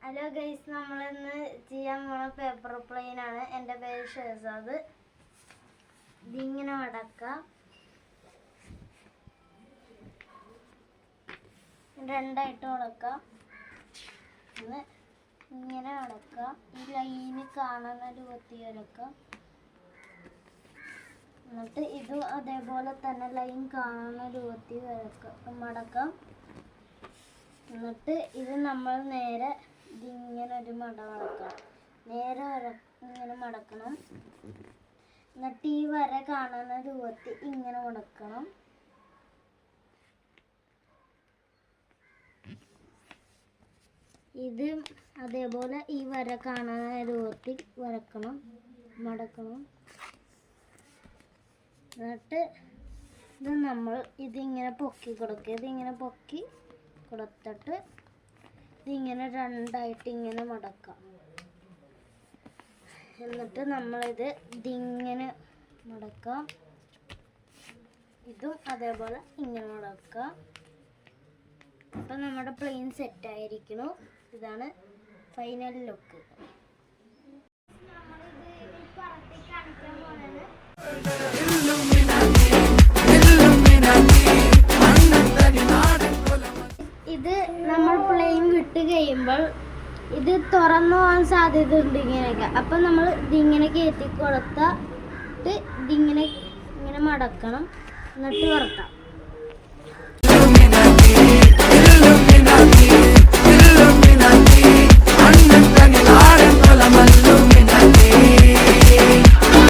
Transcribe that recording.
Hello guys, നമ്മളിന്ന് ചെയ്യാൻ പോണ പേപ്പർ പ്ലെയിൻ ആണ്. എൻ്റെ പേര് ഷെഹസാദ്. ഇതിങ്ങനെ മടക്കാം, രണ്ടായിട്ട് മടക്കാം, ഇങ്ങനെ മടക്കാം, ഈ ലൈന് കാണുന്ന രൂപത്തിൽ വരക്കാം. എന്നിട്ട് ഇത് അതേപോലെ തന്നെ ലൈൻ കാണുന്ന രൂപത്തിൽ മടക്കാം. എന്നിട്ട് ഇത് നമ്മൾ നേരെ ഇതിങ്ങനെ ഒരു മടക്കാം, നേരെ ഇങ്ങനെ മടക്കണം. എന്നിട്ട് ഈ വര കാണുന്ന രൂപത്തിൽ ഇങ്ങനെ മടക്കണം. ഇത് അതേപോലെ ഈ വര കാണുന്ന രൂപത്തിൽ മടക്കണം. എന്നിട്ട് ഇത് നമ്മൾ ഇതിങ്ങനെ പൊക്കി കൊടുക്കുക. ഇതിങ്ങനെ പൊക്കി കൊടുത്തിട്ട് ഇതിങ്ങനെ രണ്ടായിട്ട് ഇങ്ങനെ മടക്കാം. എന്നിട്ട് ഇതിങ്ങനെ മടക്കാം. ഇതും അതേപോലെ ഇങ്ങനെ മടക്കാം. അപ്പം നമ്മുടെ പ്ലെയിൻ സെറ്റ് ആയിരിക്കുന്നു. ഇതാണ് ഫൈനൽ ലുക്ക്. ഇത് നമ്മൾ പ്ലെയിൻ വിട്ട് കഴിയുമ്പോൾ ഇത് തുറന്നു പോകാൻ സാധ്യത ഉണ്ട് ഇങ്ങനെയൊക്കെ. അപ്പം നമ്മൾ ഇതിങ്ങനെ കയറ്റി കൊടുത്തിട്ട് ഇതിങ്ങനെ മടക്കണം, എന്നിട്ട് വറുത്താം.